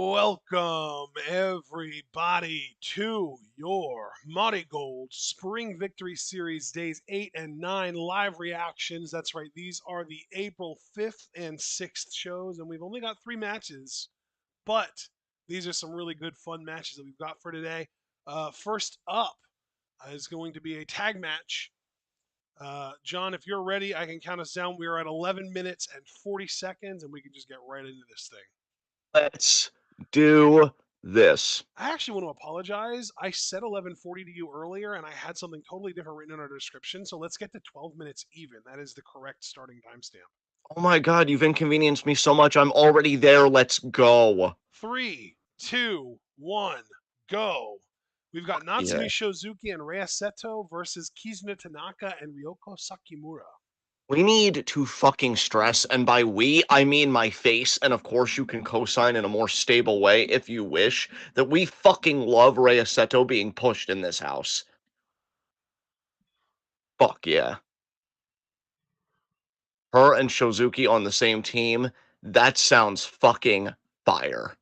Welcome, everybody, to your MARIGOLD Spring Victory Series Days 8 and 9 live reactions. That's right, these are the April 5th and 6th shows, and we've only got 3 matches, but these are some really good, fun matches that we've got for today. First up is going to be a tag match. John, if you're ready, I can count us down. We are at 11 minutes and 40 seconds, and we can just get right into this thing. Let's do this. I actually want to apologize. I said 11:40 to you earlier, and I had something totally different written in our description. So let's get to 12 minutes even. That is the correct starting timestamp. Oh my god, you've inconvenienced me so much. I'm already there. Let's go. 3, 2, 1, go. We've got Yeah. Natsumi Shozuki and Rhea Seto versus Kizuna Tanaka and Ryoko Sakimura. We need to fucking stress, and by we, I mean my face, and of course you can co-sign in a more stable way if you wish, that we fucking love Rhea Seto being pushed in this house. Fuck yeah. Her and Shozuki on the same team, that sounds fucking fire.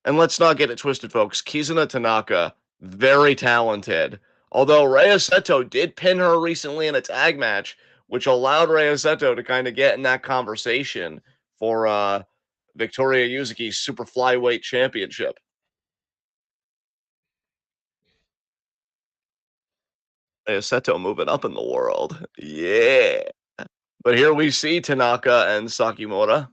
And let's not get it twisted, folks. Kizuna Tanaka, very talented. Although Rhea Seto did pin her recently in a tag match, which allowed Rhea Seto to kind of get in that conversation for Victoria Yuzuki's Super Flyweight Championship. Rhea Seto moving up in the world. Yeah. But here we see Tanaka and Sakimura.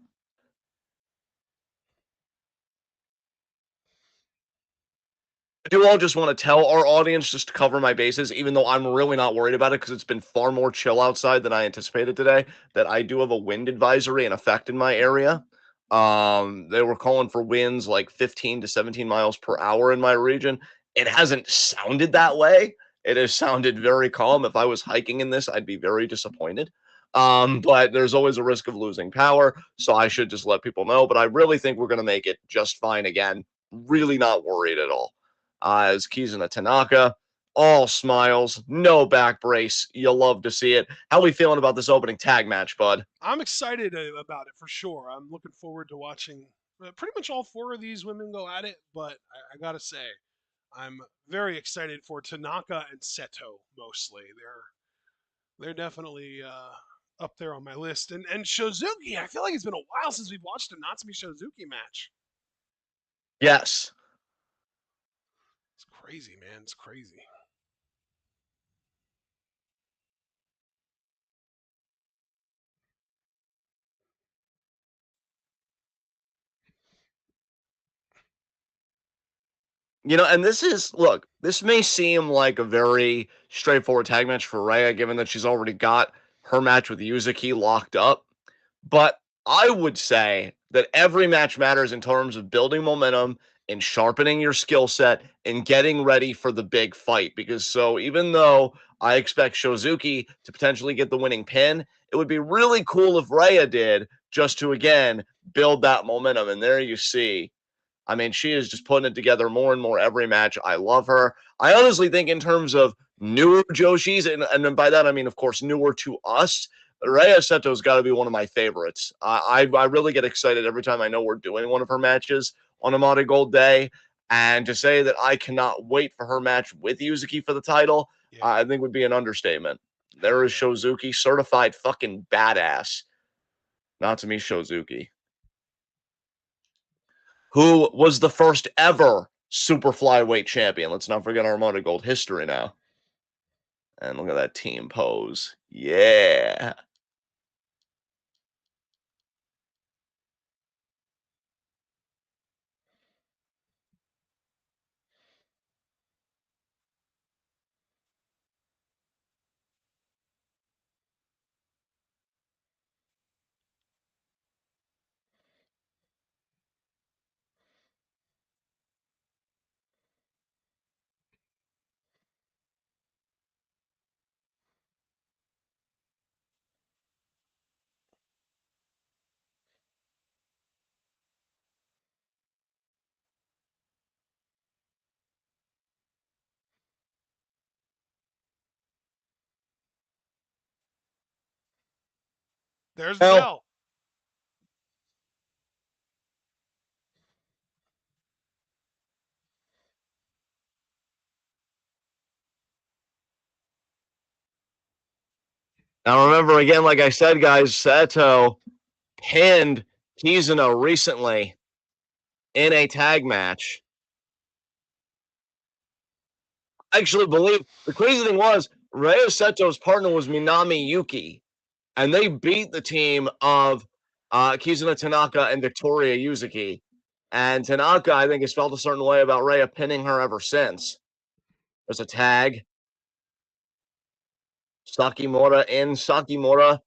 I do all just want to tell our audience, just to cover my bases, even though I'm really not worried about it because it's been far more chill outside than I anticipated today, that I do have a wind advisory in effect in my area. They were calling for winds like 15 to 17 miles per hour in my region. It hasn't sounded that way. It has sounded very calm. If I was hiking in this, I'd be very disappointed. But there's always a risk of losing power, so I should just let people know. But I really think we're going to make it just fine again. Really not worried at all. As Kizuna Tanaka, all smiles, no back brace. You'll love to see it. How are we feeling about this opening tag match, bud? I'm excited about it for sure. I'm looking forward to watching pretty much all 4 of these women go at it, but I gotta say, I'm very excited for Tanaka and Seto mostly. They're definitely up there on my list. And Shozuki, I feel like it's been a while since we've watched a Natsumi Shozuki match. Yes. It's crazy, man. It's crazy. And this may seem like a very straightforward tag match for Rhea, given that she's already got her match with Yuzuki locked up. But I would say that every match matters in terms of building momentum and sharpening your skill set and getting ready for the big fight. Because so even though I expect Shozuki to potentially get the winning pin, it would be really cool if Rhea did, just to again build that momentum. And there you see. I mean, she is just putting it together more and more every match. I love her. I honestly think in terms of newer Joshis, and by that I mean, of course, newer to us, Rhea Seto's got to be one of my favorites. I really get excited every time I know we're doing one of her matches on a MARIGOLD day. And to say that I cannot wait for her match with Yuzuki for the title, Yeah. I think would be an understatement. Hell There is yeah. Shozuki, certified fucking badass. Not to me, Shozuki, who was the first ever super flyweight champion. Let's not forget our MARIGOLD history now. And look at that team pose. Yeah. There's the Well, bell. Now remember again, like I said, guys, Sato pinned Kizuna recently in a tag match. I actually believe the crazy thing was Ryo Seto's partner was Minami Yuki, and they beat the team of Kizuna Tanaka and Victoria Yuzuki. And Tanaka, I think, has felt a certain way about Rhea pinning her ever since. There's a tag. Sakimura in. Sakimura,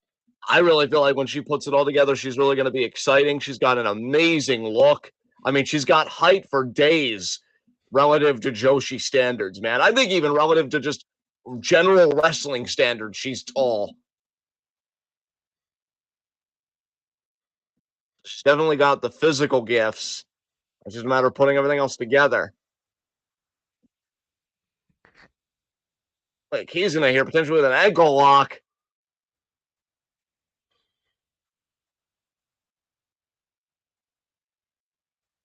I really feel like when she puts it all together, she's really going to be exciting. She's got an amazing look. I mean, she's got height for days relative to Joshi standards, man. I think even relative to just general wrestling standards, she's tall. She's definitely got the physical gifts. It's just a matter of putting everything else together. Like he's in here potentially with an ankle lock.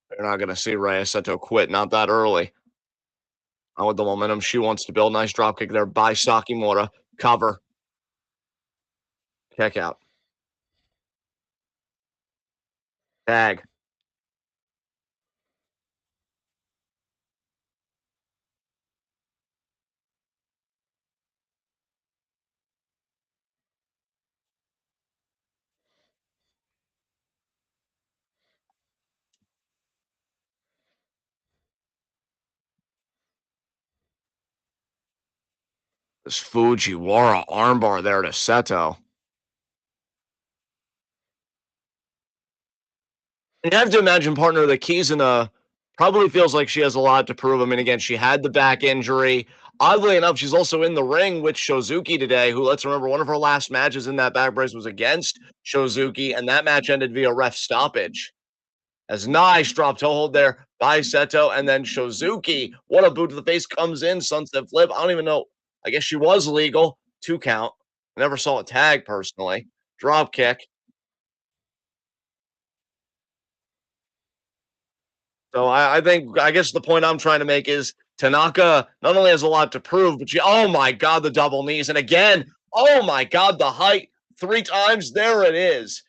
They're not going to see Rhea Seto quit, not that early. Not with the momentum she wants to build. Nice drop kick there by Sakimura. Cover. Kick out. Tag. This Fujiwara armbar there to Seto. You have to imagine, partner, that Kizuna probably feels like she has a lot to prove. I mean, again, she had the back injury. Oddly enough, she's also in the ring with Shozuki today, who, let's remember, one of her last matches in that back brace was against Shozuki, and that match ended via ref stoppage. As nice drop toe hold there by Seto, and then Shozuki, what a boot to the face, comes in, sunset flip. I don't even know. I guess she was legal. 2 count. Never saw a tag personally. Drop kick. So I guess the point I'm trying to make is Tanaka not only has a lot to prove, but oh my God, the double knees. And again, oh my God, the height 3 times. There it is.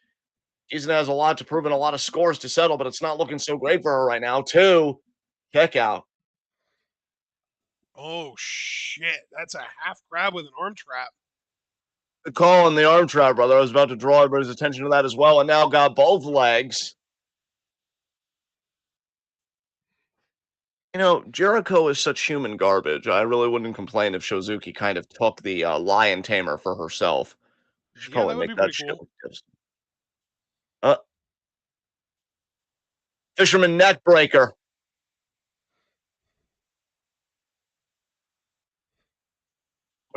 Kizuna has a lot to prove and a lot of scores to settle, but it's not looking so great for her right now. 2, kick out. Oh shit! That's a half grab with an arm trap. The call on the arm trap, brother. I was about to draw everybody's attention to that as well, and now got both legs. You know, Jericho is such human garbage. I really wouldn't complain if Shozuki kind of took the lion tamer for herself. Should Yeah, probably that would make be that pretty shit cool. look good. Uh, Fisherman neck breaker.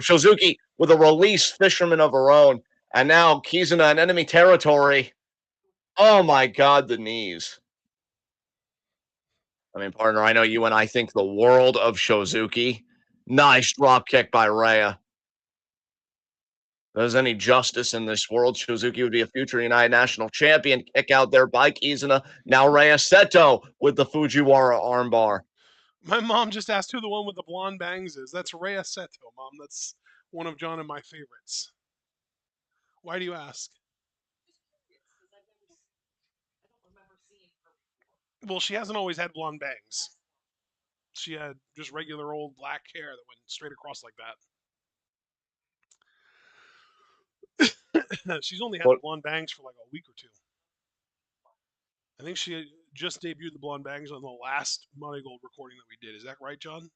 Shozuki with a release fisherman of her own. And now Kizuna in enemy territory. Oh my God, the knees. I mean, partner, I know you and I think the world of Shozuki. Nice drop kick by Rhea. If there's any justice in this world, Shozuki would be a future United National Champion. Kick out there by Kizuna. Now Rhea Seto with the Fujiwara armbar. My mom just asked who the one with the blonde bangs is. That's Rhea Seto, Mom. That's one of John and my favorites. Why do you ask? Well, she hasn't always had blonde bangs. She had just regular old black hair that went straight across like that. She's only had the But blonde bangs for like a week or two. I think she just debuted the blonde bangs on the last MARIGOLD recording that we did. Is that right, John?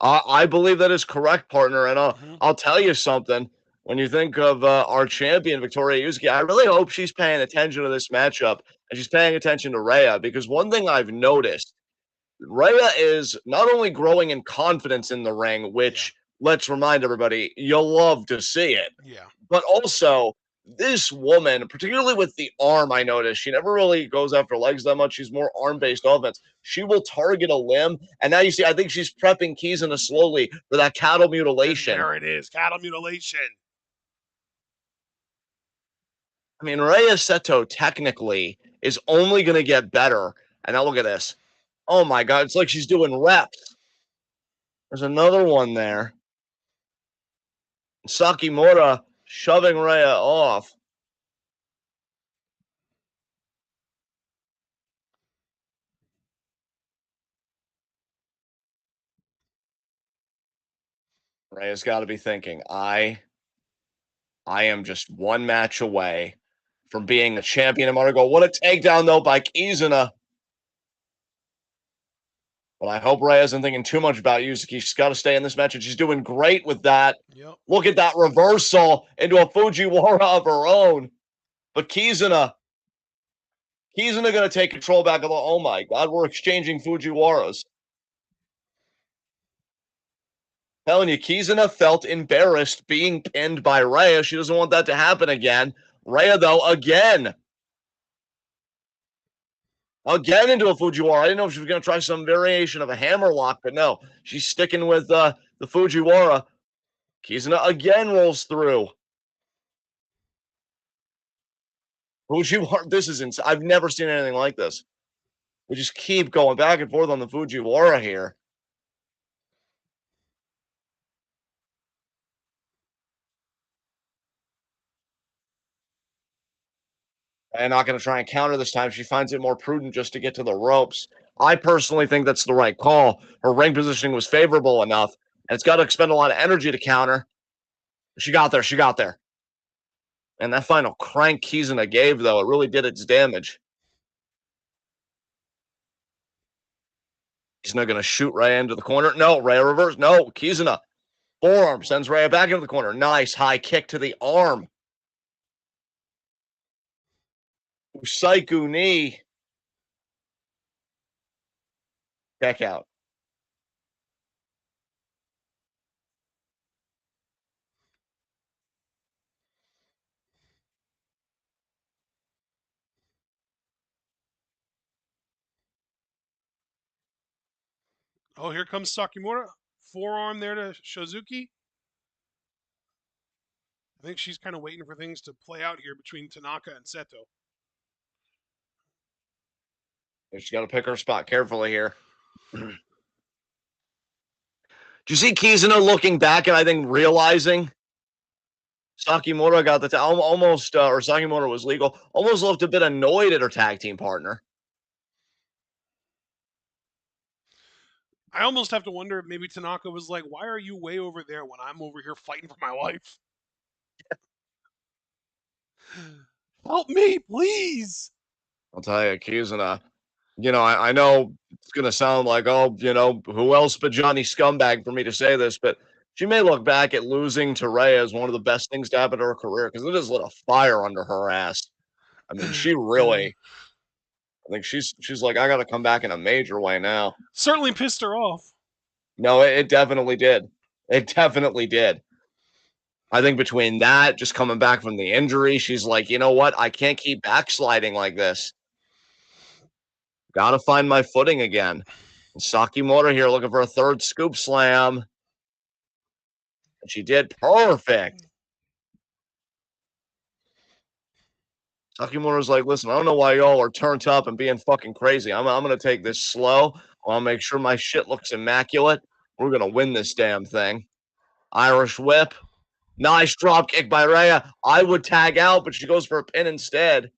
I believe that is correct, partner. And Hmm. I'll tell you something. When you think of our champion, Victoria Yuzuki, I really hope she's paying attention to this matchup and she's paying attention to Rhea because one thing I've noticed, Rhea is not only growing in confidence in the ring, Yeah. which let's remind everybody, you'll love to see it, Yeah. but also this woman, particularly with the arm, I noticed she never really goes after legs that much. She's more arm-based offense. She will target a limb, and now you see, I think she's prepping Kizuna slowly for that cattle And mutilation. there it is. Cattle mutilation. I mean, Rhea Seto technically is only going to get better. And now look at this. Oh my God, it's like she's doing reps. There's another one there. Sakimura, shoving Rhea off. Rhea's got to be thinking, I am just one match away from being a champion of Marigold. What a takedown, though, by Kizuna. But I hope Rhea isn't thinking too much about Yuzuki. She's got to stay in this match, and she's doing great with that. Yep. Look at that reversal into a Fujiwara of her own. But Kizuna going to take control back of the. Oh my God, we're exchanging Fujiwaras. Telling you, Kizuna felt embarrassed being pinned by Rhea. She doesn't want that to happen again. Rhea, though, again into a Fujiwara. I didn't know if she was going to try some variation of a hammerlock, but no, she's sticking with the Fujiwara. Kizuna again rolls through. Fujiwara, this is insane. I've never seen anything like this. We just keep going back and forth on the Fujiwara here. And not going to try and counter this time. She finds it more prudent just to get to the ropes. I personally think that's the right call. Her ring positioning was favorable enough, and it's got to expend a lot of energy to counter. She got there. She got there. And that final crank Kizuna gave, though, it really did its damage. Kizuna going to shoot Rhea into the corner. No, Rhea reverse. No, Kizuna. Forearm sends Rhea back into the corner. Nice high kick to the arm. Usaiku knee. Check out. Oh, here comes Sakimura. Forearm there to Shozuki. I think she's kind of waiting for things to play out here between Tanaka and Seto. She's got to pick her spot carefully here. Do you see Kizuna looking back and I think realizing Sakimura got the almost, or Sakimura was legal, almost looked a bit annoyed at her tag team partner. I almost have to wonder if maybe Tanaka was like, why are you way over there when I'm over here fighting for my life? Help me, please. I'll tell you, Kizuna, I know it's going to sound like, oh, who else but Johnny Scumbag for me to say this, but she may look back at losing to Rhea as one of the best things to happen to her career because it just lit a fire under her ass. I mean, she really, I think she's like, I got to come back in a major way now. Certainly pissed her off. No, it definitely did. It definitely did. I think between that, just coming back from the injury, she's like, you know what? I can't keep backsliding like this. Got to find my footing again. And Sakimura here looking for a third scoop slam. And she did perfect. Sakimura's like, listen, I don't know why y'all are turned up and being fucking crazy. I'm going to take this slow. I'll make sure my shit looks immaculate. We're going to win this damn thing. Irish whip. Nice drop kick by Rhea. I would tag out, but she goes for a pin instead.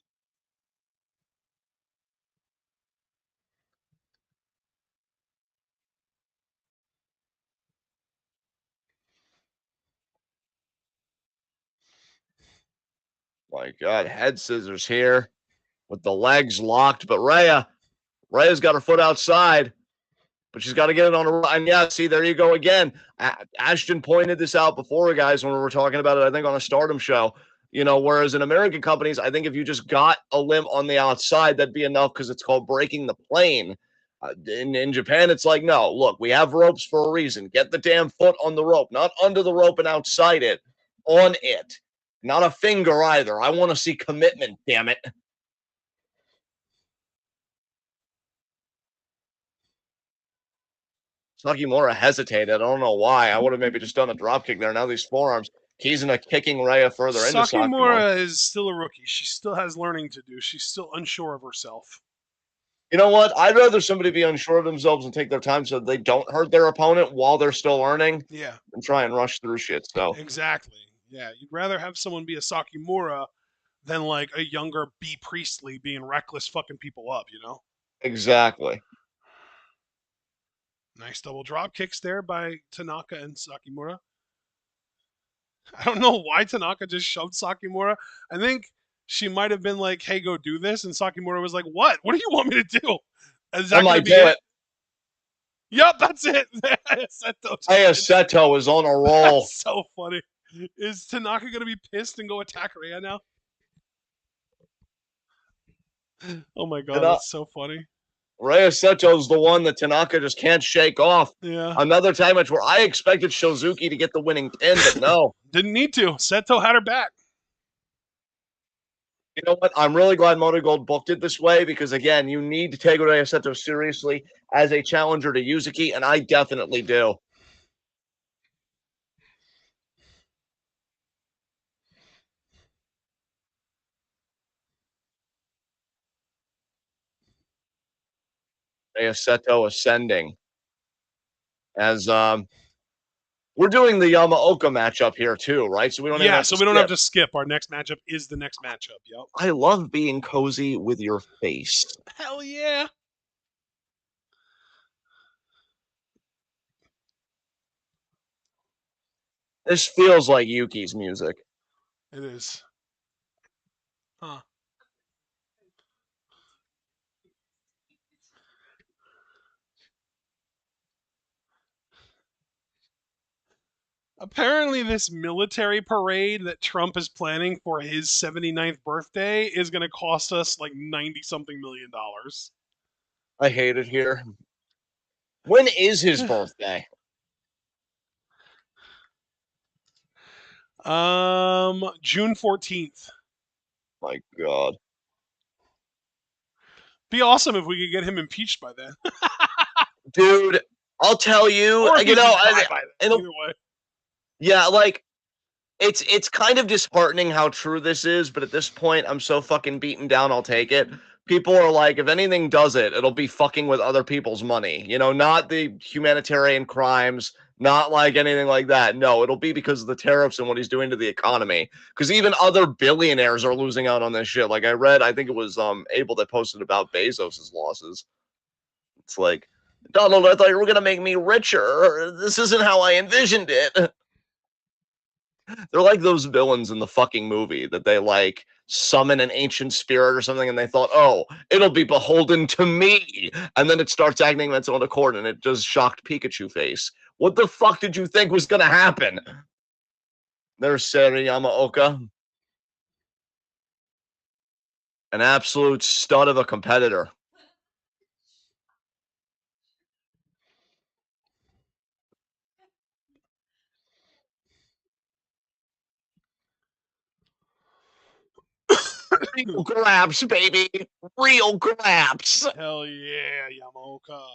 My God, head scissors here with the legs locked, but Rhea's got her foot outside, but she's got to get it on her. And yeah, see, there you go again. Ashton pointed this out before, guys, when we were talking about it, I think on a Stardom show. Whereas in American companies, I think if you just got a limb on the outside, that'd be enough because it's called breaking the plane. In Japan, it's like, no, look, we have ropes for a reason. Get the damn foot on the rope, not under the rope and outside it, on it. Not a finger either. I want to see commitment, damn it. Sakimura hesitated. I don't know why. I would have maybe just done a drop kick there. Now these forearms. Kizuna kicking Rhea further into Sakimura. Sakimura is still a rookie. She still has learning to do. She's still unsure of herself. You know what? I'd rather somebody be unsure of themselves and take their time so they don't hurt their opponent while they're still learning. Yeah. And try and rush through shit. So exactly. Yeah, you'd rather have someone be a Sakimura than like a younger B Priestley being reckless fucking people up, you know? Exactly. Nice double drop kicks there by Tanaka and Sakimura. I don't know why Tanaka just shoved Sakimura. I think she might have been like, hey, go do this. And Sakimura was like, what? What do you want me to do? Is I that going to might be do it? it. Yep, that's it. Seto just pins. Ayaseto is on a roll. That's so funny. Is Tanaka going to be pissed and go attack Rhea now? Oh my god, And that's so funny. Rhea Seto's the one that Tanaka just can't shake off. Yeah. Another time match where I expected Shozuki to get the winning pin, but no. Didn't need to. Seto had her back. You know what? I'm really glad MARIGOLD booked it this way because, again, you need to take Rhea Seto seriously as a challenger to Yuzuki, and I definitely do. Rhea Seto ascending as we're doing the Yamaoka matchup here too, right? So we don't even Yeah, have so to we don't have skip. to skip. Our next matchup is the next matchup. Yep. I love being cozy with your face. Hell yeah. This feels like Yuki's music. It is. Huh. Apparently, this military parade that Trump is planning for his 79th birthday is going to cost us like 90 something million dollars. I hate it here. When is his birthday? June 14th. My God. Be awesome if we could get him impeached by then. Dude, I'll tell you, Or if you he know, just died by then. Either way. yeah, like it's kind of disheartening how true this is, but at this point, I'm so fucking beaten down. I'll take it. People are like, if anything does it, it'll be fucking with other people's money. You know, not the humanitarian crimes, not like anything like that. No, it'll be because of the tariffs and what he's doing to the economy. Because even other billionaires are losing out on this shit. Like I read, I think it was Abel that posted about Bezos's losses. It's like, Donald, I thought you were gonna make me richer. This isn't how I envisioned it. They're like those villains in the fucking movie that they like summon an ancient spirit or something and they thought, oh, it'll be beholden to me. And then it starts acting of its own accord and it just shocked Pikachu face. What the fuck did you think was gonna happen? There's Seri Yamaoka. An absolute stud of a competitor. Real grabs, baby. Real grabs. Hell yeah, Yamaoka.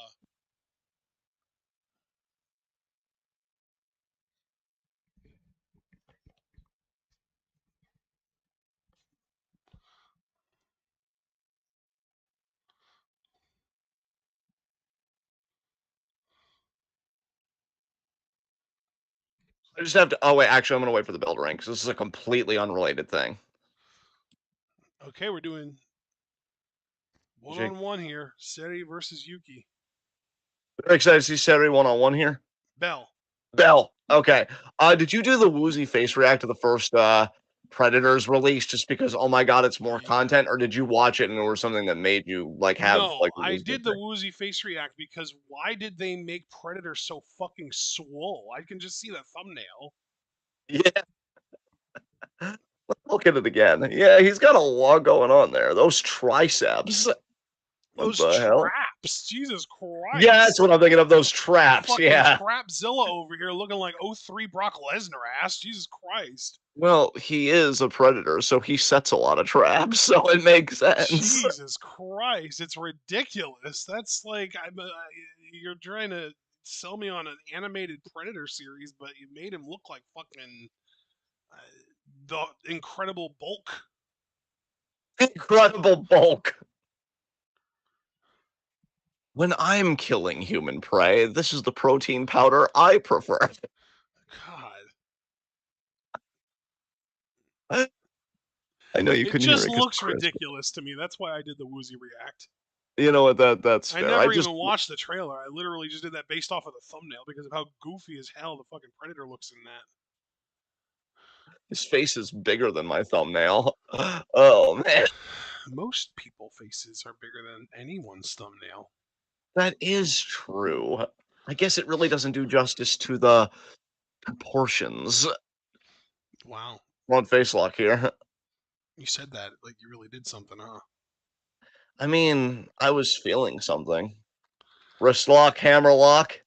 I just have to. Oh, wait. Actually, I'm going to wait for the bell to ring because this is a completely unrelated thing. Okay, we're doing one Jake, on one here. Seri versus Yuki. very excited to see Seri one on one here. Bell. Bell. Okay. Did you do the woozy face react to the first Predators release just because, oh my God, it's more content? Or did you watch it and it was something that made you like have No, like the I woozy did the face? woozy face react because why did they make Predator so fucking swole? I can just see the thumbnail. Yeah. Look at it again. Yeah, he's got a lot going on there. Those triceps. What Those the hell? traps. Jesus Yeah, that's Christ. what I'm thinking of. Those traps. Fucking Yeah. Trapzilla over here looking like '03 Brock Lesnar ass. Jesus Christ. Well, he is a predator, so he sets a lot of traps, so it makes sense. Jesus Christ. It's ridiculous. That's like you're trying to sell me on an animated Predator series, but you made him look like fucking the Incredible Bulk. Incredible bulk. When I'm killing human prey, this is the protein powder I prefer. God. I know you It couldn't hear just it because looks Chris. ridiculous to me. That's why I did the woozy react. You know what? That's I fair. I never just even watched the trailer. I literally just did that based off of the thumbnail because of how goofy as hell the fucking Predator looks in that. his face is bigger than my thumbnail. Oh man, Most people faces are bigger than anyone's thumbnail. that is true. I guess it really doesn't do justice to the proportions. Wow. Front face lock here. You said that like you really did something, huh? I mean, I was feeling something. Wrist lock, hammer lock.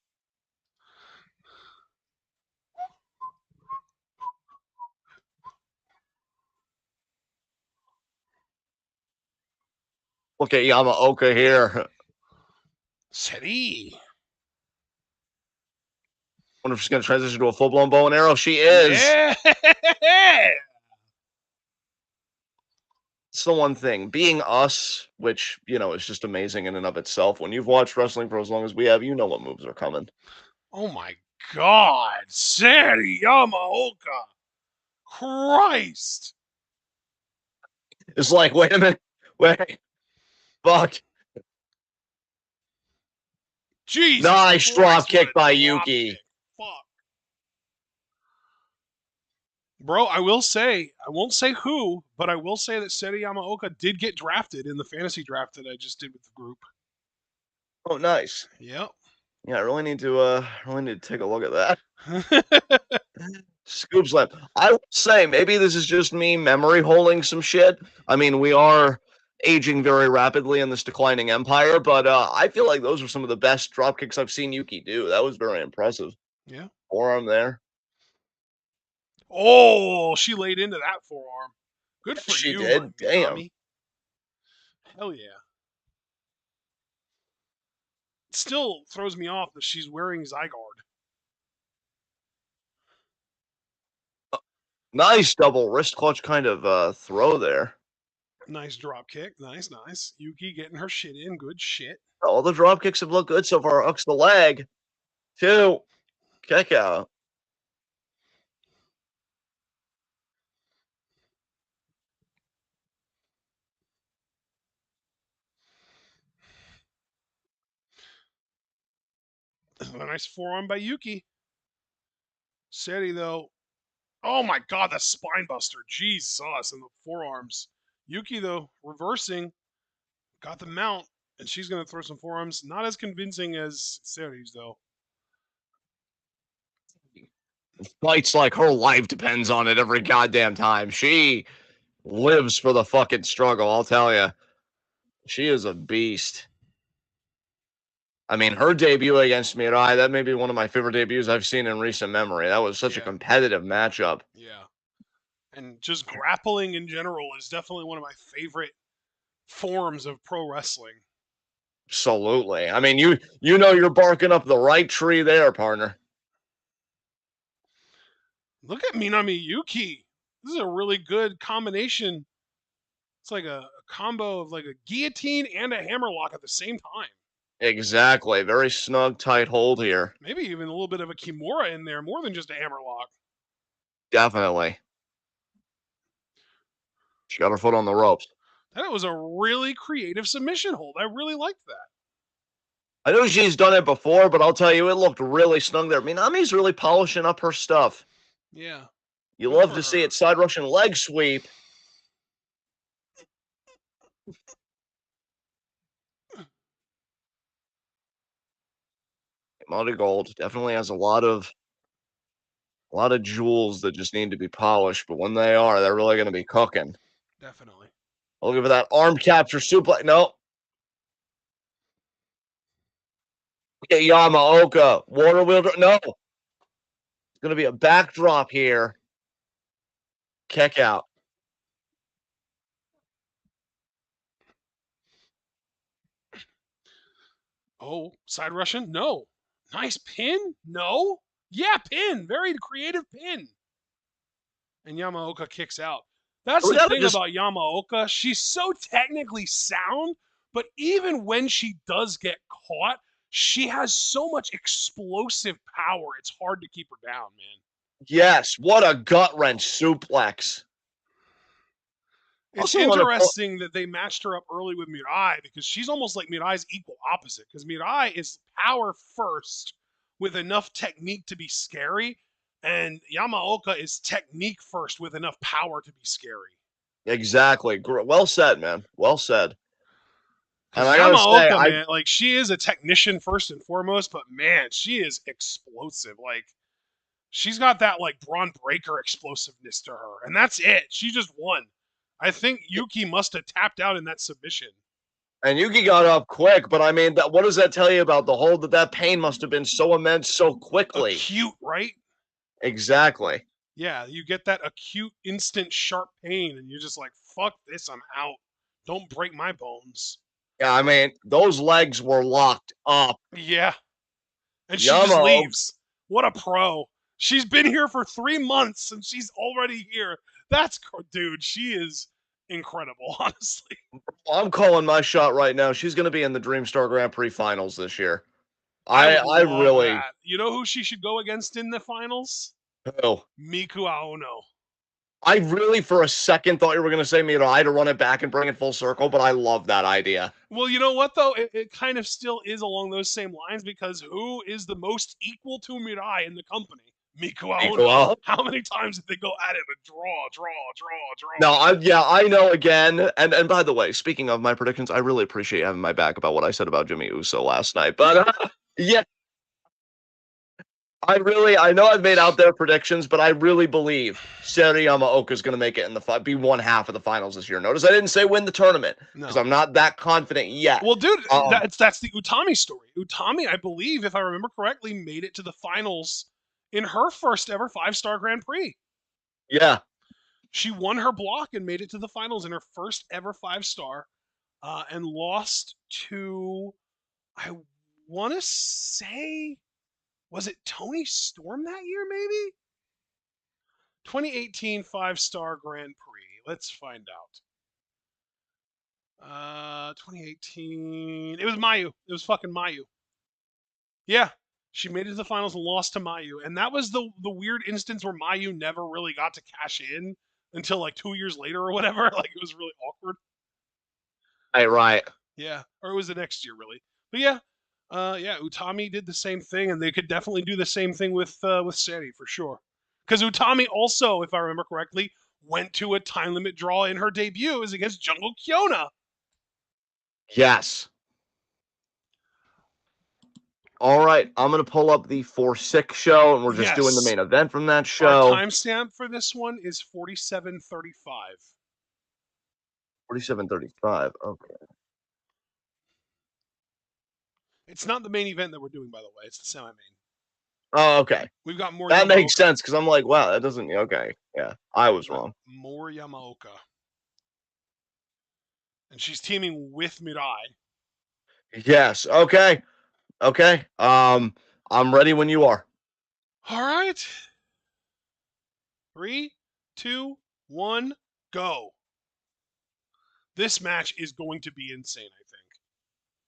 Look at Yamaoka here. Seri. Wonder if she's gonna transition to a full blown bow and arrow. She is. Yeah. It's the one thing. Being us, which is just amazing in and of itself. When you've watched wrestling for as long as we have, you know what moves are coming. Oh my God. Seri Yamaoka. Christ. It's like, wait a minute, wait, fuck. Jesus Nice drop Christ. What kick a by drop kick. Yuki. Fuck. Bro, I will say, I won't say who, but I will say that Seri Yamaoka did get drafted in the fantasy draft that I just did with the group. Oh, nice. Yep. Yeah, I really need to take a look at that. Scoop slam. I would say maybe this is just me memory holding some shit. I mean, we are aging very rapidly in this declining empire, but I feel like those were some of the best drop kicks I've seen Yuki do. That was very impressive. Yeah. Forearm there. Oh, she laid into that forearm. Good for She you, my did. Damn. Minami. Hell yeah. It still throws me off that she's wearing Zygarde. Nice double wrist clutch kind of throw there. Nice drop kick. Nice, nice. Yuki getting her shit in. Good shit. All the drop kicks have looked good so far. Hooks the leg. 2. Kick out. A nice forearm by Yuki. Seri, though. Oh my God, the spine buster. Jesus. And the forearms. Yuki, though, reversing. Got the mount. And she's going to throw some forearms. Not as convincing as Seri's, though. Fights like her life depends on it every goddamn time. She lives for the fucking struggle, I'll tell you. She is a beast. I mean, her debut against Mirai, that may be one of my favorite debuts I've seen in recent memory. That was such a Yeah. competitive matchup. Yeah. And just grappling in general is definitely one of my favorite forms of pro wrestling. Absolutely. I mean, you know you're barking up the right tree there, partner. Look at Minami Yuki. This is a really good combination. It's like a combo of like a guillotine and a hammerlock at the same time. Exactly. Very snug, tight hold here. Maybe even a little bit of a Kimura in there, more than just a hammerlock. Definitely. She got her foot on the ropes. That was a really creative submission hold. I really liked that. I know she's done it before, but I'll tell you, it looked really snug there. Minami's really polishing up her stuff. Yeah. You Good love for to see her. it. Side Russian leg sweep. MARIGOLD definitely has a lot of jewels that just need to be polished, but when they are, they're really going to be cooking. Definitely. Looking for that arm capture suplex. No. Okay, Yamaoka. Water wheel. No. It's going to be a backdrop here. Kick out. Oh, side Russian? No. Nice pin? No. Yeah, pin. Very creative pin. And Yamaoka kicks out. That's We the got to thing just about Yamaoka. She's so technically sound, but even when she does get caught, she has so much explosive power. It's hard to keep her down, man. Yes, what a gut wrench suplex. It's Also want to put interesting that they matched her up early with Mirai because she's almost like Mirai's equal opposite. Because Mirai is power first with enough technique to be scary, and Yamaoka is technique first with enough power to be scary. exactly. Well said, man. Well said. And Because I gotta say, Yamaoka, man, like she is a technician first and foremost, but man, she is explosive. Like she's got that like Braun Breaker explosiveness to her, and that's it. She just won. I think Yuki must have tapped out in that submission. and Yuki got up quick, but I mean, what does that tell you about the hold that pain must have been so immense so quickly? Acute, right? Exactly. Yeah, you get that acute, instant, sharp pain, and you're just like, fuck this, I'm out. Don't break my bones. Yeah, I mean, those legs were locked up. Yeah. And she just Yamo, leaves. What a pro. She's been here for 3 months and she's already here. Dude, she is incredible, honestly. I'm calling my shot right now. She's going to be in the Dreamstar Grand Prix finals this year. I I love really, that. You know who she should go against in the finals? oh, Miku Aono. I really for a second thought you were going to say Mirai to run it back and bring it full circle, but I love that idea. Well, you know what though? It kind of still is along those same lines because who is the most equal to Mirai in the company? Miku Aono. Equal. How many times did they go at it? A draw? No, yeah, I know again. And by the way, speaking of my predictions, I really appreciate having my back about what I said about Jimmy Uso last night. But yeah, I know I've made out there predictions, but I really believe Seri Yamaoka is going to make it in be one half of the finals this year. Notice I didn't say win the tournament because No. I'm not that confident yet. Well, dude, Um, that's the Utami story. Utami, I believe, if I remember correctly, made it to the finals in her first ever 5-star Grand Prix. yeah, She won her block and made it to the finals in her first ever 5-star, and lost to, I want to say, was it Tony Storm that year? Maybe 2018 5-star Grand Prix. Let's find out. 2018. It was Mayu. It was fucking Mayu. Yeah, she made it to the finals and lost to Mayu, and that was the weird instance where Mayu never really got to cash in until like 2 years later or whatever. Like it was really awkward. right. Yeah, or it was the next year really. But yeah, yeah, Utami did the same thing, and they could definitely do the same thing with Seri for sure. Because Utami also, if I remember correctly, went to a time limit draw in her debut is against Jungle Kiona. Yes. All right, I'm going to pull up the 4-6 show, and we're just doing the Yes. main event from that Our show. timestamp for this one is 47:35. 47:35. Okay. It's not the main event that we're doing, by the way. It's the semi-main. Oh, okay. We've got more. That Yamaoka. makes sense because I'm like, wow, that doesn't. Okay, yeah, I was wrong. More Yamaoka, and she's teaming with Mirai. Yes. Okay. Okay. I'm ready when you are. All right. 3, 2, 1, go. This match is going to be insane, I think.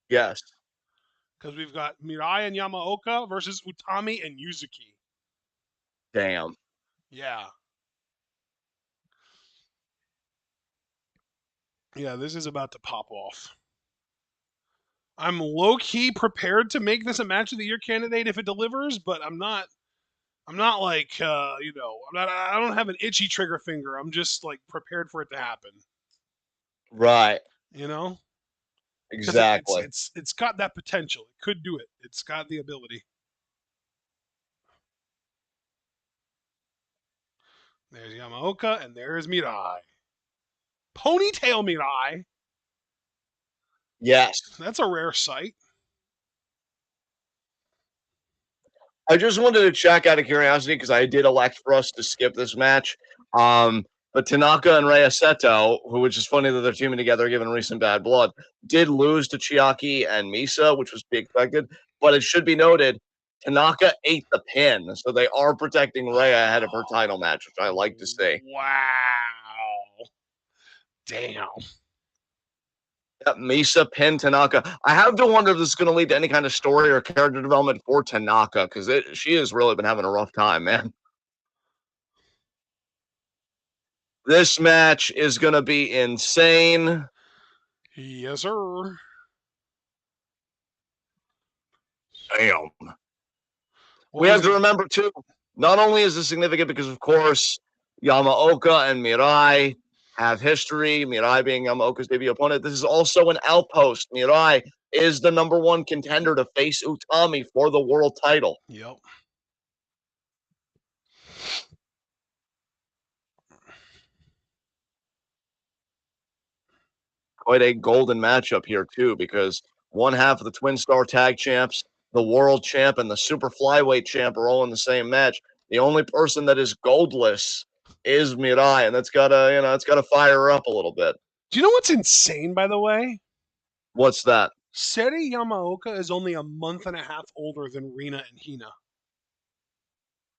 Yes. Because we've got Mirai and Yamaoka versus Utami and Yuzuki. Damn. Yeah. Yeah, this is about to pop off. I'm low-key prepared to make this a match of the year candidate if it delivers, but I'm not like I don't have an itchy trigger finger. I'm just like prepared for it to happen. Right. You know? Because Exactly. it's got that potential. It could do it. It's got the ability. There's Yamaoka and there's Mirai. Ponytail Mirai. Yes. That's a rare sight. I just wanted to check out of curiosity because I did elect for us to skip this match. But Tanaka and Rhea Seto, which is funny that they're teaming together given recent bad blood, did lose to Chiaki and Misa, which was to be expected. But it should be noted, Tanaka ate the pin, so they are protecting Rhea ahead of her title match, which I like to see. Wow. Damn. Yep, Misa pinned Tanaka. I have to wonder if this is going to lead to any kind of story or character development for Tanaka because she has really been having a rough time, man. This match is going to be insane. Yes, sir. Damn. What We was have the? to remember, too, not only is this significant because, of course, Yamaoka and Mirai have history, Mirai being Yamaoka's debut opponent, this is also an outpost. Mirai is the #1 contender to face Utami for the world title. Yep. Quite a golden matchup here, too, because one half of the Twin Star Tag Champs, the World Champ, and the Super Flyweight Champ are all in the same match. The only person that is goldless is Mirai, and that's gotta fire her up a little bit. Do you know what's insane, by the way? What's that? Seri Yamaoka is only a month and a half older than Rina and Hina.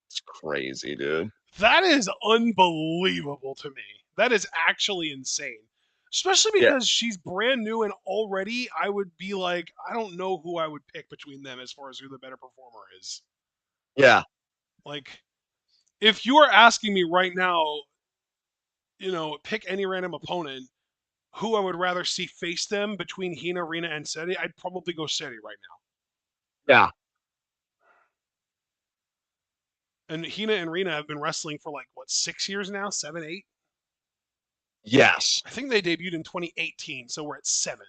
It's crazy, dude. That is unbelievable to me. That is actually insane. Especially Yeah, because she's brand new and already I would be like, I don't know who I would pick between them as far as who the better performer is. yeah. Like, if you are asking me right now, pick any random opponent, who I would rather see face them between Hina, Rina, and Seti, I'd probably go Seti right now. Yeah. And Hina and Rina have been wrestling for like, what, 6 years now? 7, 8? Yes. I think they debuted in 2018, so we're at 7.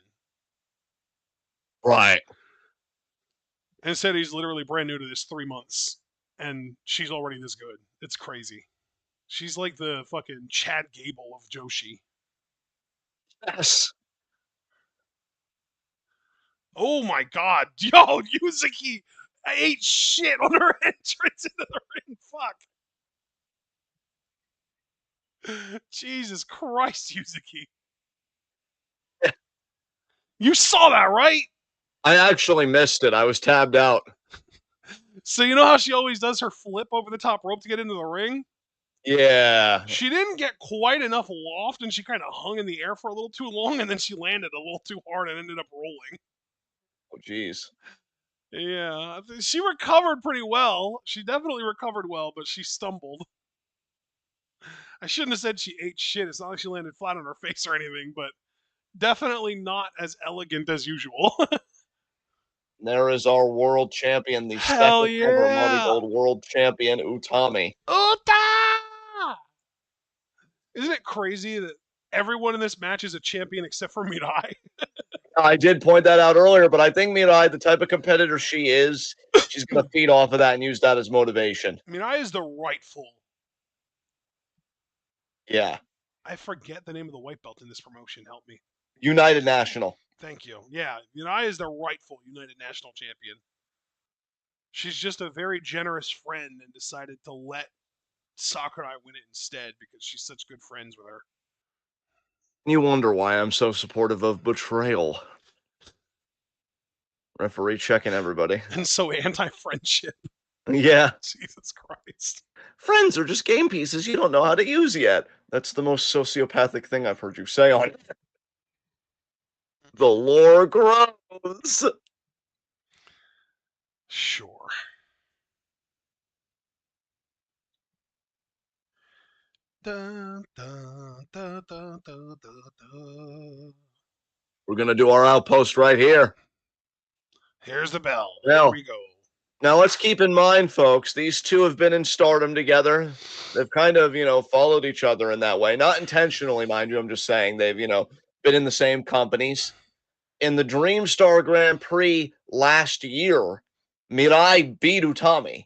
Right. And Seti's literally brand new to this 3 months, and she's already this good. It's crazy. She's like the fucking Chad Gable of Joshi. Yes. Oh my god, yo, Yuzuki ate shit on her entrance into the ring. Fuck. Jesus Christ, Yuzuki. You saw that, right? I actually missed it. I was tabbed out. So you know how she always does her flip over the top rope to get into the ring? Yeah. She didn't get quite enough loft and she kind of hung in the air for a little too long and then she landed a little too hard and ended up rolling. Oh, jeez. Yeah, she recovered pretty well. She definitely recovered well, but she stumbled. I shouldn't have said she ate shit. It's not like she landed flat on her face or anything, but definitely not as elegant as usual. There is our world champion, the Hell second ever yeah! MARIGOLD world champion, Utami. Uta! Isn't it crazy that everyone in this match is a champion except for Mirai? I did point that out earlier, but I think Mirai, the type of competitor she is, she's going to feed off of that and use that as motivation. Mirai is the rightful. Yeah. I forget the name of the white belt in this promotion. Help me. United National. Thank you. Yeah, Mirai is the rightful United National Champion. She's just a very generous friend and decided to let Sakurai win it instead because she's such good friends with her. You wonder why I'm so supportive of betrayal. Referee checking everybody. And so anti-friendship. Yeah. Jesus Christ. Friends are just game pieces you don't know how to use yet. That's the most sociopathic thing I've heard you say on it. The lore grows. Sure. Da, da, da, da, da, da. We're going to do our outpost right here. Here's the bell. Here Now, we go. now let's keep in mind, folks, these two have been in Stardom together. They've kind of, followed each other in that way. Not intentionally, mind you. I'm just saying they've, been in the same companies. In the Dream Star Grand Prix last year, Mirai beat Utami.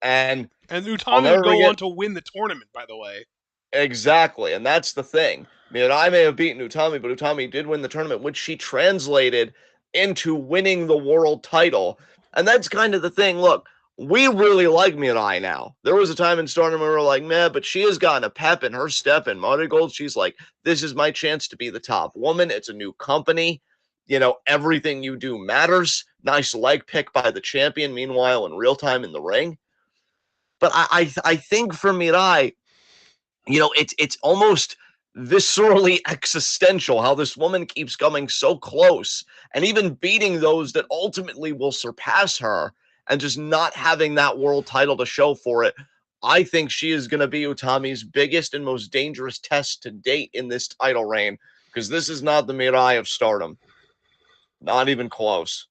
And And I'll Utami would never go forget on to win the tournament, by the way. exactly. And that's the thing. Mirai may have beaten Utami, but Utami did win the tournament, which she translated into winning the world title. And that's kind of the thing. Look, we really like Mirai now. There was a time in Stardom where we were like, man, but she has gotten a pep in her step in Marigold. She's like, this is my chance to be the top woman. It's a new company. Everything you do matters. Nice leg pick by the champion, meanwhile, in real time in the ring. But I think for Mirai, it's almost viscerally existential how this woman keeps coming so close and even beating those that ultimately will surpass her and just not having that world title to show for it. I think she is going to be Utami's biggest and most dangerous test to date in this title reign, because this is not the Mirai of Stardom. Not even close.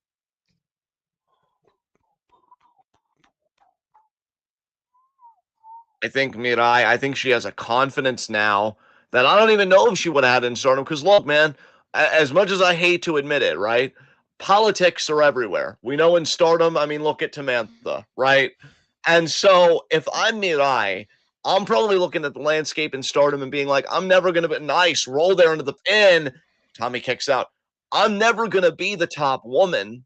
I think Mirai, I think she has a confidence now that I don't even know if she would have had in Stardom. Because look, man, as much as I hate to admit it, right? Politics are everywhere. We know in Stardom, I mean, look at Tamantha, right? And so if I'm Mirai, I'm probably looking at the landscape in Stardom and being like, I'm never going to be nice, roll there into the pin. Tommy kicks out. I'm never going to be the top woman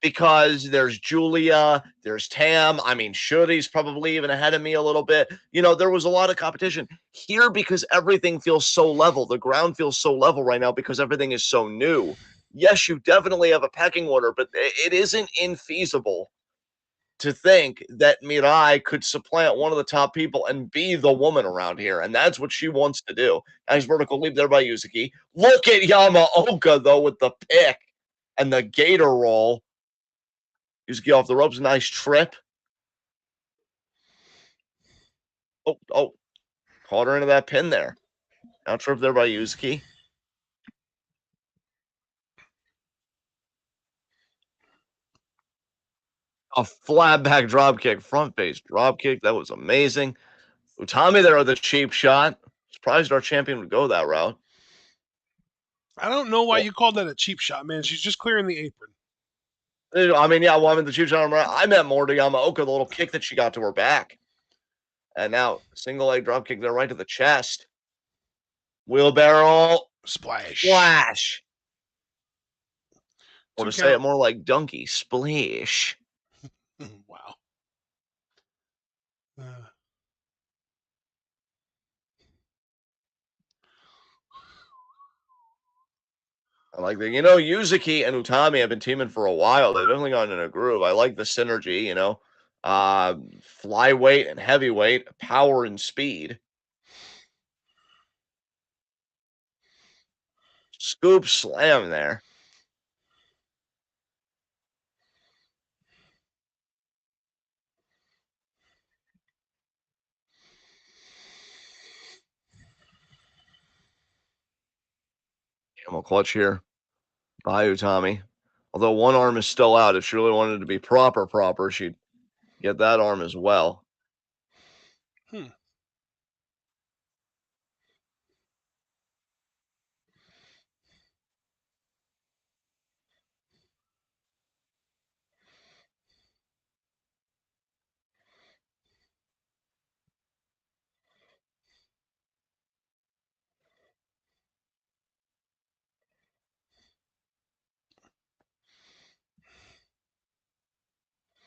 because there's Julia, there's Tam. I mean, Shuri's probably even ahead of me a little bit. You know, there was a lot of competition here because everything feels so level. The ground feels so level right now because everything is so new. Yes, you definitely have a pecking order, but it isn't infeasible to think that Mirai could supplant one of the top people and be the woman around here. And that's what she wants to do. Nice vertical leap there by Yuzuki. Look at Yamaoka, though, with the pick and the gator roll. Yuzuki off the ropes. Nice trip. Oh, caught her into that pin there. Now trip there by Yuzuki. A flat back drop kick, front face drop kick. That was amazing. Utami there with a cheap shot. Surprised our champion would go that route. I don't know why Well, you called that a cheap shot, man. She's just clearing the apron. I mean, yeah, well, I mean, the cheap shot. I meant more to Yamaoka, the little kick that she got to her back. And now, single leg drop kick there right to the chest. Wheelbarrow. Splash. Splash. Or Two to say it count. more like donkey, splash. Wow. Uh, I like that. You know, Yuzuki and Utami have been teaming for a while. They've definitely gotten in a groove. I like the synergy, you know. Flyweight and heavyweight, power and speed. Scoop slam there. Camel clutch here by Utami. Although one arm is still out. If she really wanted to be proper, she'd get that arm as well. hmm.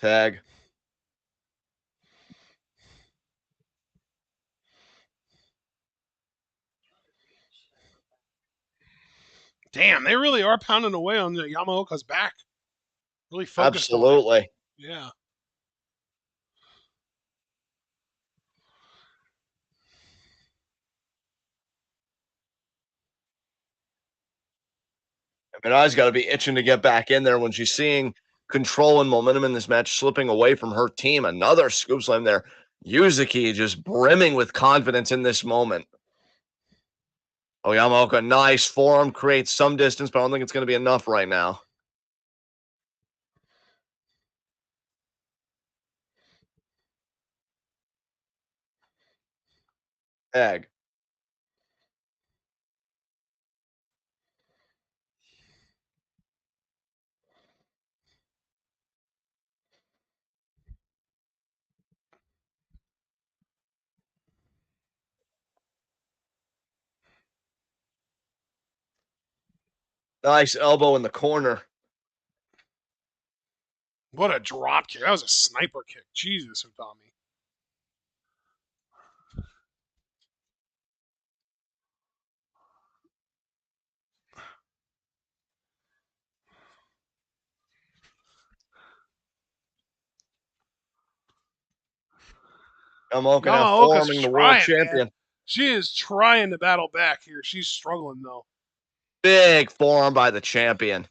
Tag. Damn, they really are pounding away on the Yamaoka's back. Really focused on it. Absolutely. Yeah. I mean, I's got to be itching to get back in there when she's seeing control and momentum in this match slipping away from her team. Another scoop slam there. Yuzuki just brimming with confidence in this moment. Oh, Yamaoka, nice form, creates some distance, but I don't think it's going to be enough right now. Egg. Nice elbow in the corner. What a drop kick. That was a sniper kick. Jesus, Utami. Yamaoka now Yamaoka's forming the world trying, man. champion. She is trying to battle back here. She's struggling, though. Big forearm by the champion.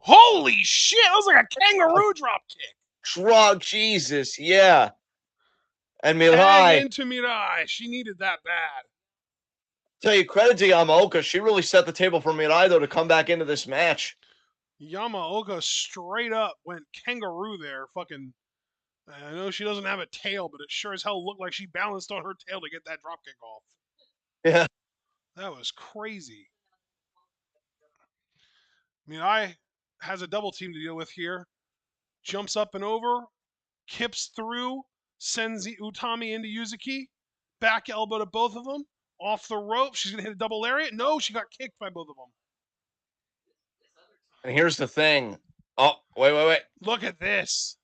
Holy shit! That was like a kangaroo drop kick. Drop, Jesus, yeah. And Tag Mirai, into Mirai. She needed that bad. tell you, credit to Yamaoka. She really set the table for Mirai, though, to come back into this match. Yamaoka straight up went kangaroo there. Fucking. I know she doesn't have a tail, but it sure as hell looked like she balanced on her tail to get that dropkick off. Yeah. That was crazy. Mirai has a double team to deal with here. Jumps up and over, kips through, sends the Utami into Yuzuki. Back elbow to both of them. Off the rope. She's going to hit a double lariat. No, she got kicked by both of them. And here's the thing. Oh, wait. Look at this.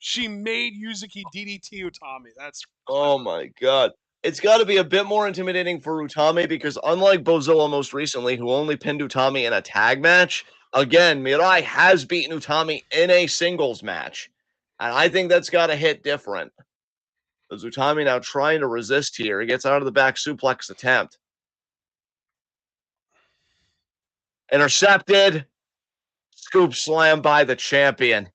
She made Yuzuki DDT Utami. That's clever. Oh my god. It's got to be a bit more intimidating for Utami because unlike Bozilla most recently, who only pinned Utami in a tag match, again, Mirai has beaten Utami in a singles match. And I think that's got to hit different. As Utami now trying to resist here. He gets out of the back suplex attempt. Intercepted. Scoop slam by the champion.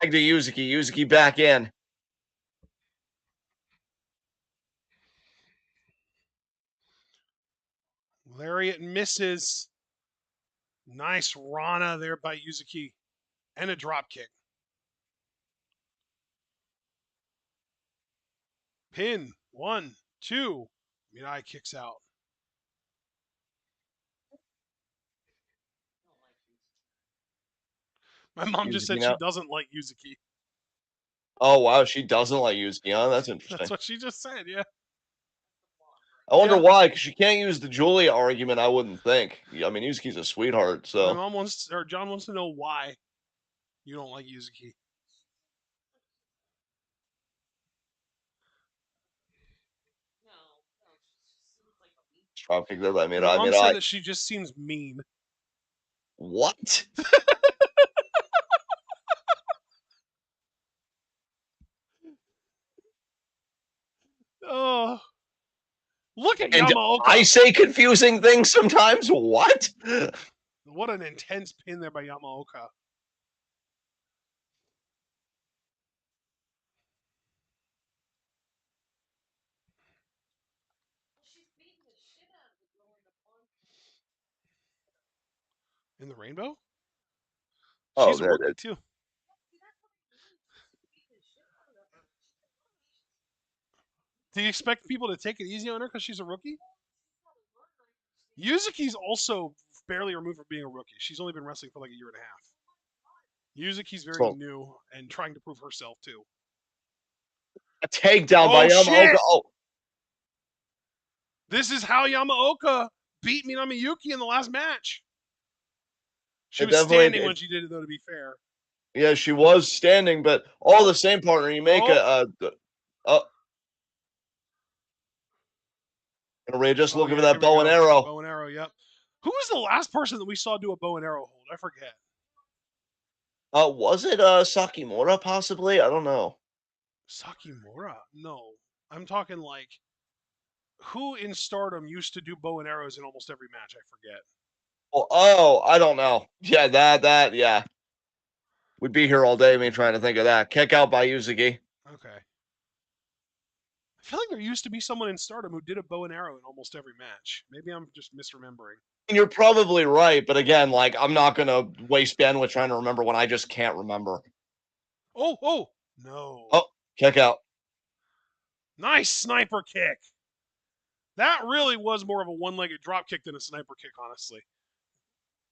Back to Yuzuki. Yuzuki back in. Lariat misses. Nice Rana there by Yuzuki. And a drop kick. Pin. 1, 2. Mirai kicks out. My mom just Yuzuki said she now. doesn't like Yuzuki. Oh, wow. She doesn't like Yuzuki. Huh? That's interesting. That's what she just said, yeah. I wonder Yeah. why, because you can't use the Julia argument, I wouldn't think. I mean, Yuzuki's a sweetheart, My so. mom wants, or John wants to know why you don't like Yuzuki. Dropkick there by My mom said Mirai. that she just seems mean. What? Oh, look at And I Yamaoka. say confusing things sometimes? What? What an intense pin there by Yamaoka. In the rainbow? Oh, She's a there it rookie is. too. Do you expect people to take it easy on her because she's a rookie? Yuzuki's also barely removed from being a rookie. She's only been wrestling for like a year and a half. Yuzuki's very So, new and trying to prove herself too. a takedown by Oh Yamaoka. shit! Oh, This is how Yamaoka beat Minami Yuki in the last match. She it was definitely. standing when she did it, though, to be fair. Yeah, she was standing, but all the same, partner. You make oh, Ray just Oh, looking for yeah, here that we bow and go. arrow. Bow and arrow, yep. Who was the last person that we saw do a bow and arrow hold? I forget. Was it Sakimura possibly? I don't know. Sakimura? No. I'm talking like, who in Stardom used to do bow and arrows in almost every match? I forget. Oh, I don't know. Yeah, yeah. We'd be here all day, me trying to think of that. Kick out by Yuzuki. Okay. I feel like there used to be someone in Stardom who did a bow and arrow in almost every match. Maybe I'm just misremembering. And you're probably right, but again, like I'm not gonna waste bandwidth trying to remember when I just can't remember. Oh, no. Oh, kick out. Nice sniper kick. That really was more of a one-legged drop kick than a sniper kick, honestly.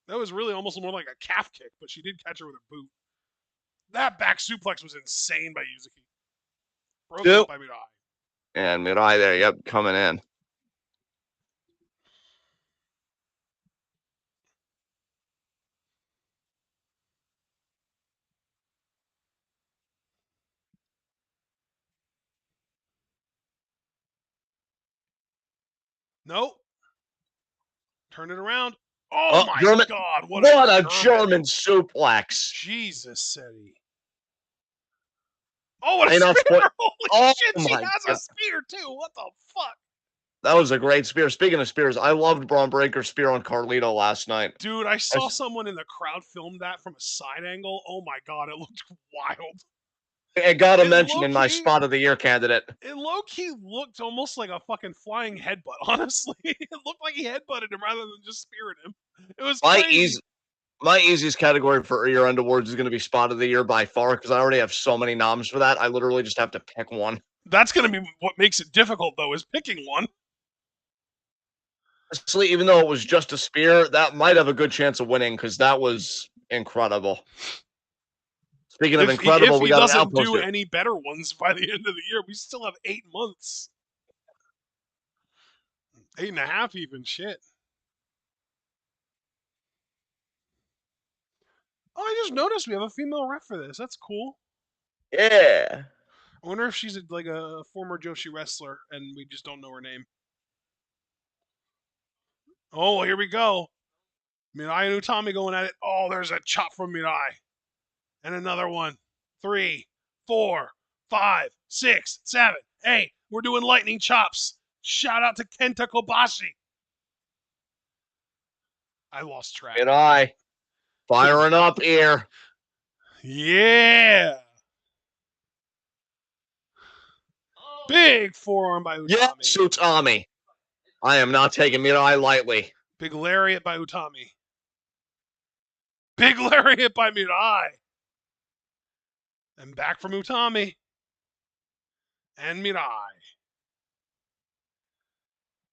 That was really almost more like a calf kick, but she did catch her with a boot. That back suplex was insane by Yuzuki. Broken up by Mirai. And Mirai there, yep, coming in. Nope. Turn it around. Oh Oh, my German. god, what What a a German suplex. Jesus, Seti. Oh, what a Hey, not spear! spoil. Holy Oh shit, she my has a god. spear too. What the fuck? That was a great spear. Speaking of spears, I loved Braun Breaker's spear on Carlito last night. Dude, I saw someone in the crowd film that from a side angle. Oh my god, it looked wild. It got a It mention low in my key, spot of the year candidate. it low key looked almost like a fucking flying headbutt. Honestly, it looked like he headbutted him rather than just speared him. It was My crazy. easy, my easiest category for year-end awards is going to be spot of the year by far because I already have so many noms for that. I literally just have to pick one. That's gonna be what makes it difficult, though, is picking one. Honestly, even though it was just a spear, that might have a good chance of winning because that was incredible. Speaking of If incredible, we he got an doesn't do outposter. any better ones by the end of the year, we still have 8 months, 8.5 even. Shit. Oh, I just noticed we have a female ref for this. That's cool. Yeah. I wonder if she's like a former Joshi wrestler and we just don't know her name. Oh, here we go. Mirai and Utami going at it. Oh, there's a chop from Mirai. And another one. 3, 4, 5, 6, 7, 8. We're doing lightning chops. Shout out to Kenta Kobashi. I lost track. And I firing up here. Yeah. Big forearm by Utami. Yes, Utami. I am not taking Mirai lightly. Big lariat by Utami. Big lariat by Mirai. And back from Utami. And Mirai.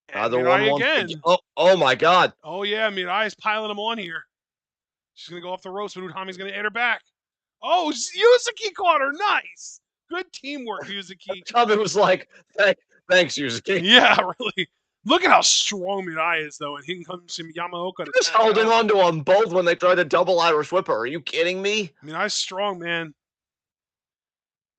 And Either Mirai one again. Oh my god. Oh yeah, Mirai's piling him on here. She's gonna go off the ropes, but Utami's gonna hit her back. Oh, Yuzuki caught her. Nice. Good teamwork, Yuzuki. Utami was like, thanks, Yuzuki. Yeah, really. Look at how strong Mirai is, though, and here comes Yamaoka to Just holding on to them both when they tried to double Irish whip her. Are you kidding me? Mirai's strong, man.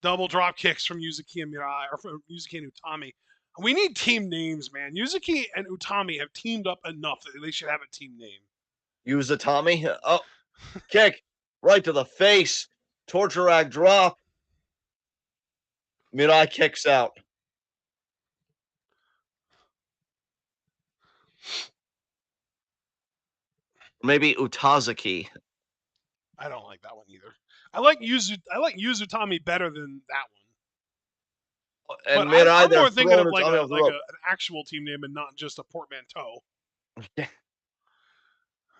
Double drop kicks from Yuzuki and Mirai, or from Yuzuki and Utami. We need team names, man. Yuzuki and Utami have teamed up enough that they should have a team name. Utami. Oh, kick right to the face. Torture rack drop. Mirai kicks out. Maybe Utazaki. I don't like that one either. I like Yuzutami better than that one. And but Mirai, I'm they're more thinking of throwing an actual team name and not just a portmanteau.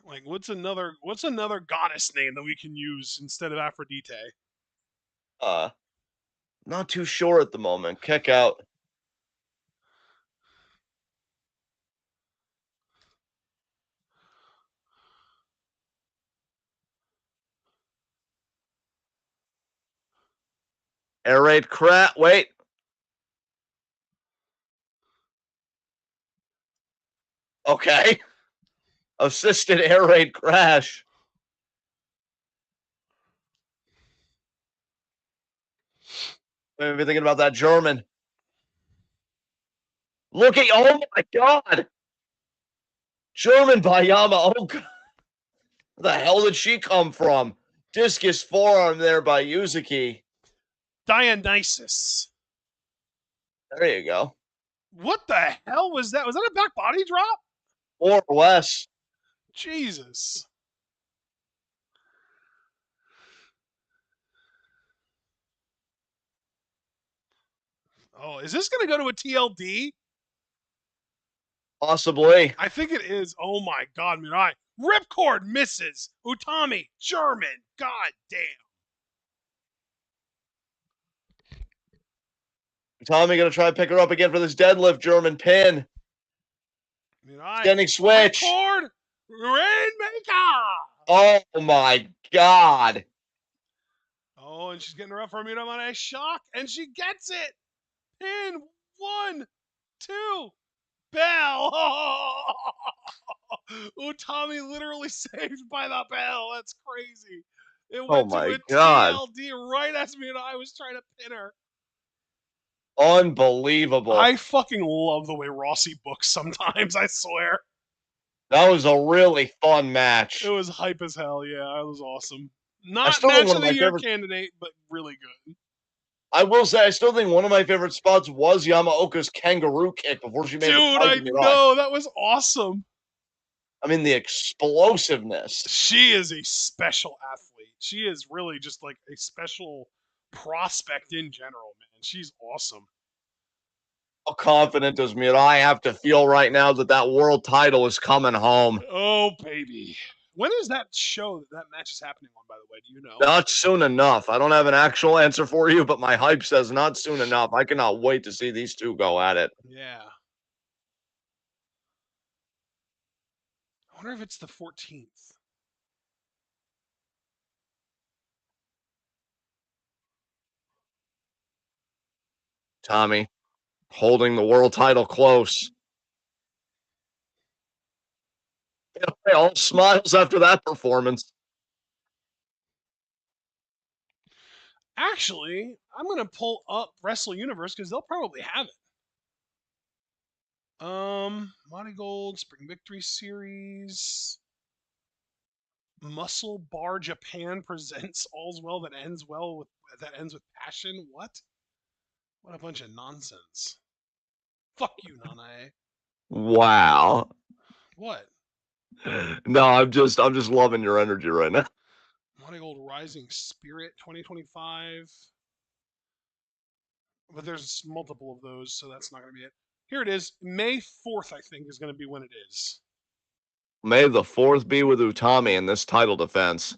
Like what's another goddess name that we can use instead of Aphrodite? Not too sure at the moment. Kick out. Air raid crap. Wait. Okay. Assisted air raid crash. Maybe thinking about that German. Look at, oh my god. German by Yama. Oh god. Where the hell did she come from? Discus forearm there by Yuzuki. Dionysus. There you go. What the hell was that? Was that a back body drop? More or less. Jesus. Oh, is this going to go to a TLD? Possibly. I think it is. Oh my god, Mirai. Ripcord misses. Utami, German. God damn. Tommy gonna try to pick her up again for this deadlift German pin. Mirai. Standing switch. Ripcord. Rainmaker. Oh my god. Oh, and she's getting her up for a Mirai shock, and she gets it. Pin 1, 2. Bell. Oh! Utami literally saved by the bell. That's crazy. It went to a TLD right as Mirai was trying to pin her. Unbelievable. I fucking love the way Rossi books sometimes, I swear. That was a really fun match. It was hype as hell, yeah. It was awesome. Not match of the year candidate, but really good. I will say, I still think one of my favorite spots was Yamaoka's kangaroo kick before she made the Dude, I Kaiser Mirai. know that was awesome. I mean, the explosiveness. She is a special athlete. She is really just like a special prospect in general, man. She's awesome. How confident does Mirai have to feel right now that that world title is coming home? Oh, baby. When is that show that match is happening on, by the way? Do you know? Not soon enough. I don't have an actual answer for you, but my hype says not soon enough. I cannot wait to see these two go at it. Yeah. I wonder if it's the 14th. Tommy, holding the world title close. All smiles after that performance. Actually, I'm going to pull up Wrestle Universe because they'll probably have it. MARIGOLD, Spring Victory Series. Muscle Bar Japan presents All's Well that ends with passion. What? What a bunch of nonsense. Fuck you, Nanae. Wow. What? No, I'm just loving your energy right now. MARIGOLD Rising Spirit 2025. But there's multiple of those, so that's not going to be it. Here it is. May 4th, I think, is going to be when it is. May the fourth be with Utami in this title defense.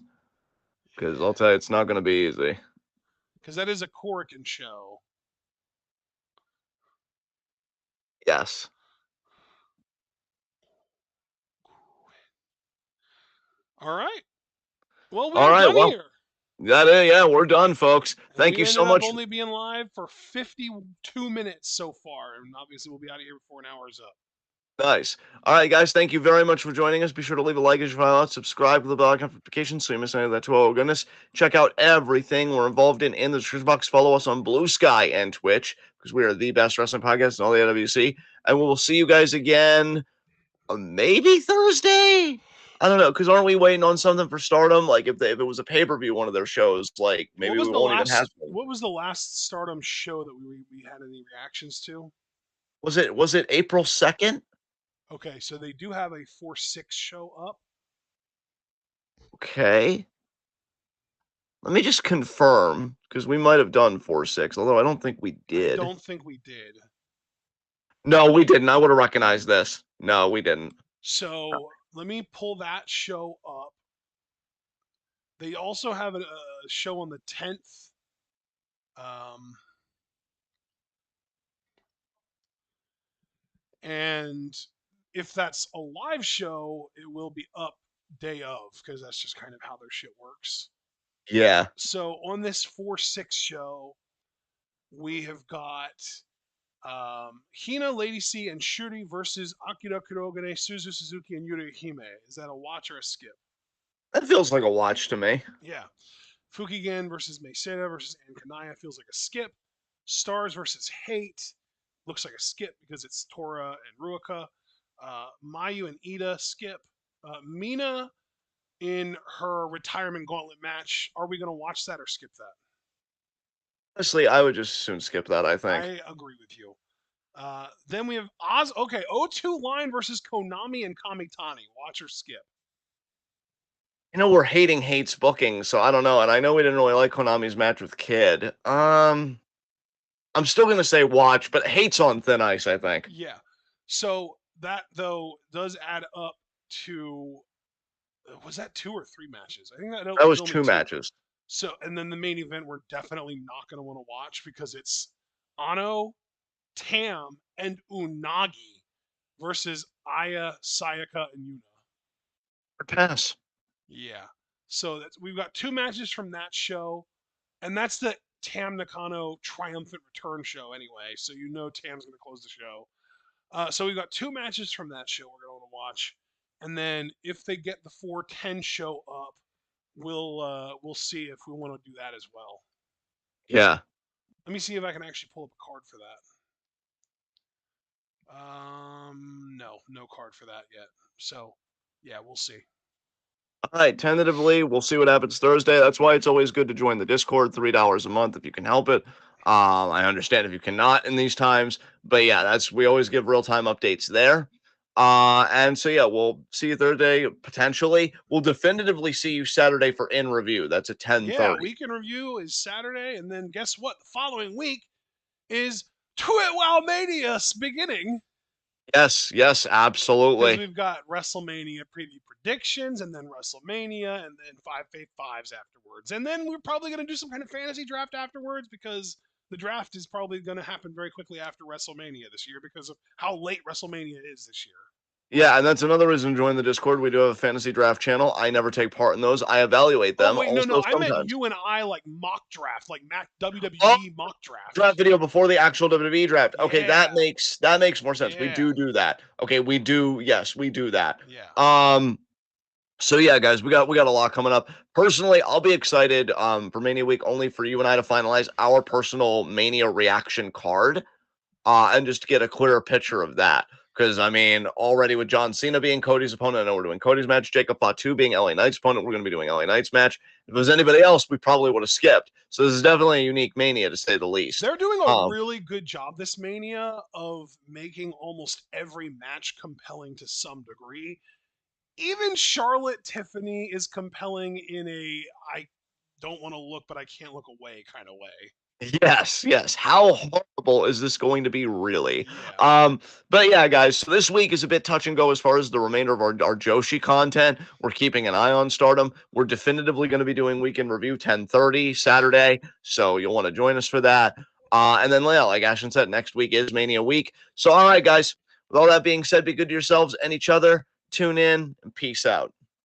Because I'll tell you, it's not going to be easy. Because that is a Korakuen show. Yes. All right. Well, we All are right. done Well, here. yeah, we're done, folks. And Thank we you ended so up much. only being live for 52 minutes so far. And obviously, we'll be out of here before an hour is up. Nice. All right, guys. Thank you very much for joining us. Be sure to leave a like as you follow out, subscribe with the bell icon notifications so you miss any of that too. Oh, goodness. Check out everything we're involved in the description box. Follow us on Blue Sky and Twitch because we are the best wrestling podcast in all the AWC. And we will see you guys again maybe Thursday. I don't know, because aren't we waiting on something for Stardom? Like if it was a pay per view, one of their shows, like What maybe was we the won't even have. last? What was the last Stardom show that we had any reactions to? Was it April 2nd? Okay, so they do have a 4/6 show up. Okay. Let me just confirm because we might have done 4/6, although I don't think we I did. don't think we did. No, we didn't. I would have recognized this. No, we didn't. So let me pull that show up. They also have a show on the 10th. And if that's a live show, it will be up day of because that's just kind of how their shit works. Yeah. So on this 4/6 show, we have got Hina, Lady C, and Shuri versus Akira Kurogane, Suzu Suzuki, and Yuri Hime. Is that a watch or a skip? That feels like a watch to me. Yeah. Fukigen versus Meiseda versus Ankanaya feels like a skip. Stars versus Hate looks like a skip because it's Tora and Ruaka. Mayu and Ida skip. Mina in her retirement gauntlet match. Are we going to watch that or skip that? Honestly, I would just soon skip that, I think. I agree with you. Then we have Oz. Okay, O2 Line versus Konami and Kamitani. Watch or skip? We're hating Hate's booking, so I don't know. And I know we didn't really like Konami's match with Kid. I'm still gonna say watch, but Hate's on thin ice, I think. Yeah. So that though does add up to was that 2 or 3 matches? I think that That was was only two two. matches. So and then the main event we're definitely not going to want to watch because it's Ano, Tam, and Unagi versus Aya, Sayaka, and Yuna. Pass. Yeah. So we've got 2 matches from that show, and that's the Tam Nakano triumphant return show anyway. So you know Tam's going to close the show. So we've got 2 matches from that show we're going to watch, and then if they get the 410 show up, we'll see if we want to do that as well. Yeah. Let me see if I can actually pull up a card for that. No card for that yet. So yeah, we'll see. All right, tentatively, we'll see what happens Thursday. That's why it's always good to join the Discord, $3 a month if you can help it. I understand if you cannot in these times, but yeah, we always give real time updates there. And so yeah, we'll see you Thursday potentially. We'll definitively see you Saturday for in review. That's at Yeah, 10:30. week in review is Saturday, and then guess what? The following week is Twit Wow Mania beginning Yes, yes, because absolutely. we've got WrestleMania preview predictions, and then WrestleMania, and then Five Faith Fives afterwards, and then we're probably going to do some kind of fantasy draft afterwards because the draft is probably going to happen very quickly after WrestleMania this year because of how late WrestleMania is this year. Yeah, and that's another reason to join the Discord. We do have a fantasy draft channel. I never take part in those. I evaluate Oh them wait, no, also no, I meant sometimes. you and I like mock draft, like Mac Oh, WWE mock draft draft. video before the actual WWE draft. Okay, Yeah, that makes more sense. We yeah, do that. Okay, we do. Yes, we do that. yeah. Um so yeah, guys, we got a lot coming up. Personally, I'll be excited for Mania week only for you and I to finalize our personal Mania reaction card and just to get a clearer picture of that. Because I mean, already with John Cena being Cody's opponent, I know we're doing Cody's match. Jacob Fatu being LA Knight's opponent, we're going to be doing LA Knight's match. If it was anybody else, we probably would have skipped. So this is definitely a unique Mania to say the least. They're doing a Um, really good job this Mania of making almost every match compelling to some degree. Even Charlotte Tiffany is compelling in a I don't want to look but I can't look away kind of way. Yes, yes. How horrible is this going to be, really? Yeah. Um, but yeah, guys, so this week is a bit touch and go as far as the remainder of our Joshi content. We're keeping an eye on Stardom. We're definitively going to be doing weekend review 10:30 Saturday, so you'll want to join us for that. And then, yeah, like Ashton said, next week is Mania week. So, all right, guys, with all that being said, be good to yourselves and each other. Tune in and peace out.